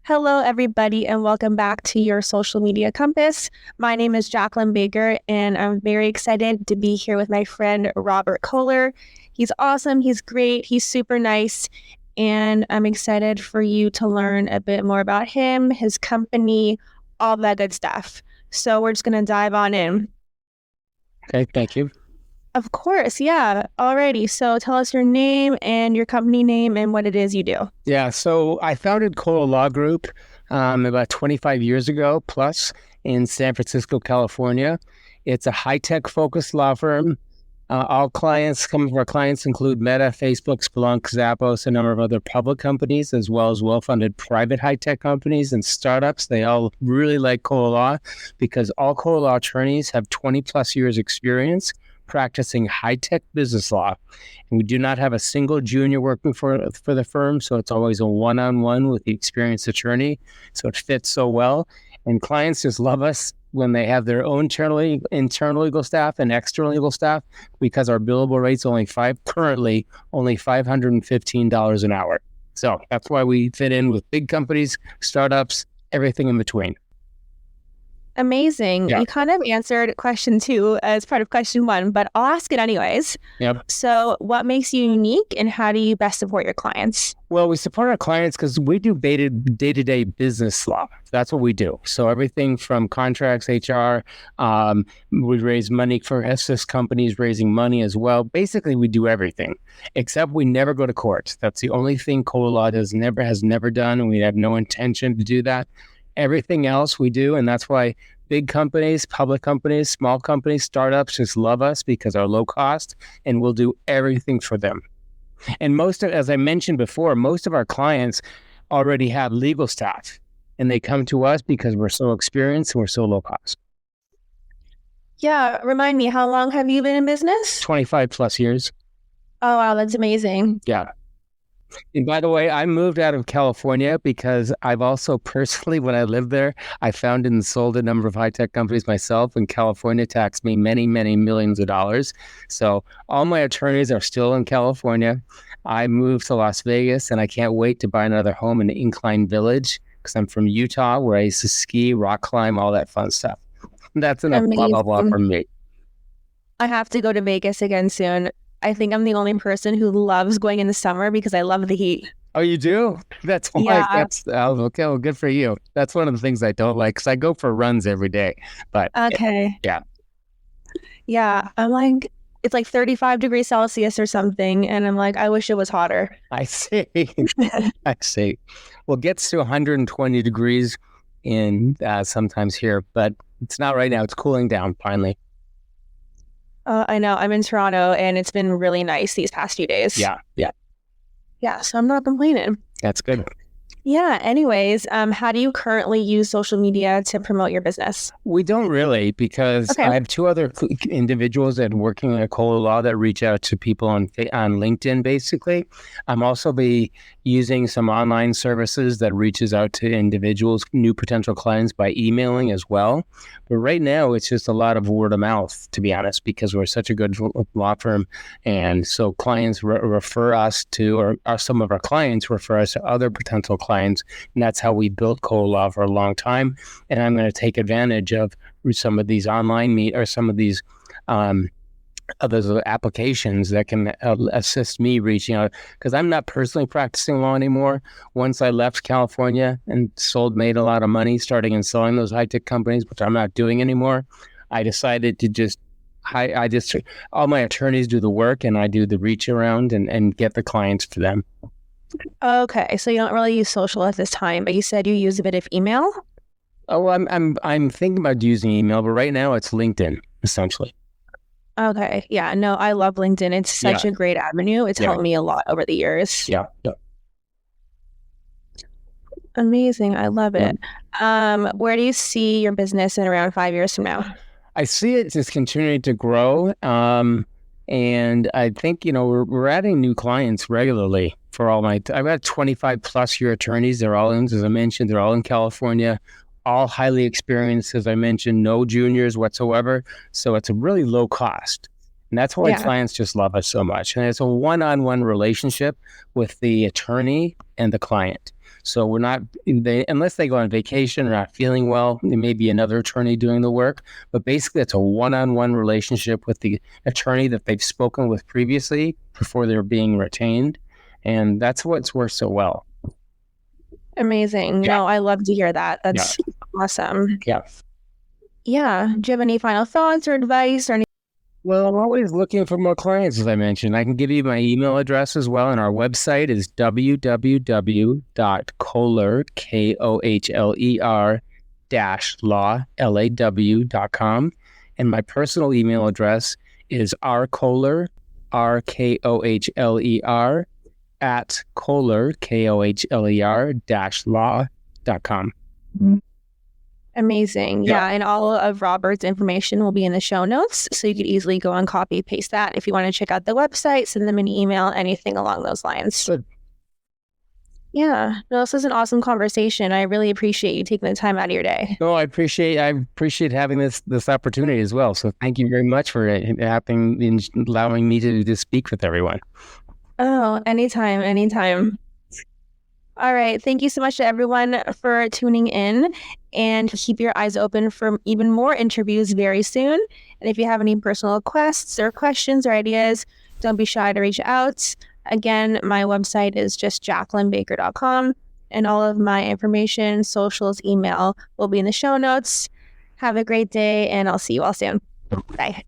Hello, everybody, and welcome back to your Social Media Compass. My name is Jacqueline Baker, and I'm very excited to be here with my friend Robert Kohler. He's awesome. He's great. He's super nice. And I'm excited for you to learn a bit more about him, his company, all that good stuff. So we're just going to dive on in. Okay, thank you. Of course, yeah. Alrighty, so tell us your name and your company name and what it is you do. Yeah, so I founded Kohler Law Group about 25 years ago plus in San Francisco, California. It's a high-tech focused law firm. Some of our clients include Meta, Facebook, Splunk, Zappos, a number of other public companies, as well as well-funded private high-tech companies and startups. They all really like Kohler Law because all Kohler Law attorneys have 20 plus years experience practicing high-tech business law. And we do not have a single junior working for the firm, so it's always a one-on-one with the experienced attorney. So it fits so well. And clients just love us when they have their own internal legal staff and external legal staff, because our billable rate's currently only $515 an hour. So that's why we fit in with big companies, startups, everything in between. Amazing. Yeah. You kind of answered question 2 as part of question 1, but I'll ask it anyways. Yep. So what makes you unique and how do you best support your clients? Well, we support our clients because we do day-to-day business law. That's what we do. So everything from contracts, HR, we raise money for assist companies raising money as well. Basically, we do everything, except we never go to court. That's the only thing Kohler Law has never done, and we have no intention to do that. Everything else we do, and that's why big companies, public companies, small companies, startups just love us because our low cost, and we'll do everything for them. And as I mentioned before, most of our clients already have legal staff, and they come to us because we're so experienced and we're so low cost. Yeah, remind me, how long have you been in business? 25 plus years. Oh, wow, that's amazing. Yeah. And by the way, I moved out of California because I've also personally, when I lived there, I founded and sold a number of high-tech companies myself, and California taxed me many, many millions of dollars. So all my attorneys are still in California. I moved to Las Vegas, and I can't wait to buy another home in Incline Village because I'm from Utah, where I used to ski, rock climb, all that fun stuff. That's enough blah, blah, blah from me. I have to go to Vegas again soon. I think I'm the only person who loves going in the summer because I love the heat. Oh, you do? That's why. Yeah. Okay. Well, good for you. That's one of the things I don't like because I go for runs every day. But okay. Yeah. I'm like, it's like 35 degrees Celsius or something. And I'm like, I wish it was hotter. I see. I see. Well, it gets to 120 degrees in sometimes here, but it's not right now. It's cooling down finally. I know. I'm in Toronto, and it's been really nice these past few days. Yeah. Yeah, so I'm not complaining. That's good. Yeah. Anyways, how do you currently use social media to promote your business? We don't really, because I have 2 other individuals that are working at Kohler Law that reach out to people on LinkedIn, basically. I'm also using some online services that reaches out to individuals, new potential clients, by emailing as well. But right now, it's just a lot of word of mouth, to be honest, because we're such a good law firm. And so clients refer us to, or some of our clients refer us to other potential clients. And that's how we built Kohler Law for a long time. And I'm going to take advantage of some of these online some of these other applications that can assist me reaching out, because I'm not personally practicing law anymore. Once I left California and made a lot of money starting and selling those high-tech companies, which I'm not doing anymore, I decided to all my attorneys do the work and I do the reach around and get the clients for them. Okay, so you don't really use social at this time, but you said you use a bit of email? Oh, I'm thinking about using email, but right now it's LinkedIn, essentially. Okay, yeah, no, I love LinkedIn. It's such a great avenue. It's helped me a lot over the years. Yeah. Amazing, I love it. Where do you see your business in around 5 years from now? I see it just continuing to grow. And I think, we're adding new clients regularly for I've got 25 plus year attorneys. They're all as I mentioned, they're all in California, all highly experienced, as I mentioned, no juniors whatsoever. So it's a really low cost. And that's why clients just love us so much. And it's a one-on-one relationship with the attorney and the client. So we're not, unless they go on vacation or not feeling well, it may be another attorney doing the work. But basically, it's a one-on-one relationship with the attorney that they've spoken with previously before they're being retained. And that's what's worked so well. Amazing. Yeah. No, I love to hear that. That's awesome. Yeah. Yeah. Do you have any final thoughts or advice or anything? Well, I'm always looking for more clients, as I mentioned. I can give you my email address as well, and our website is www.kohler, KOHLER-law.com. And my personal email address is rkohler, RKOHLER, at Kohler, KOHLER-law.com. Amazing. Yeah. And all of Robert's information will be in the show notes. So you could easily go and copy paste that if you want to check out the website, send them an email, anything along those lines. Good. Yeah. No, this is an awesome conversation. I really appreciate you taking the time out of your day. No, I appreciate having this opportunity as well. So thank you very much for allowing me to speak with everyone. Oh, anytime. All right. Thank you so much to everyone for tuning in, and keep your eyes open for even more interviews very soon. And if you have any personal requests or questions or ideas, don't be shy to reach out. Again, my website is just jacquelinebaker.com, and all of my information, socials, email will be in the show notes. Have a great day, and I'll see you all soon. Bye.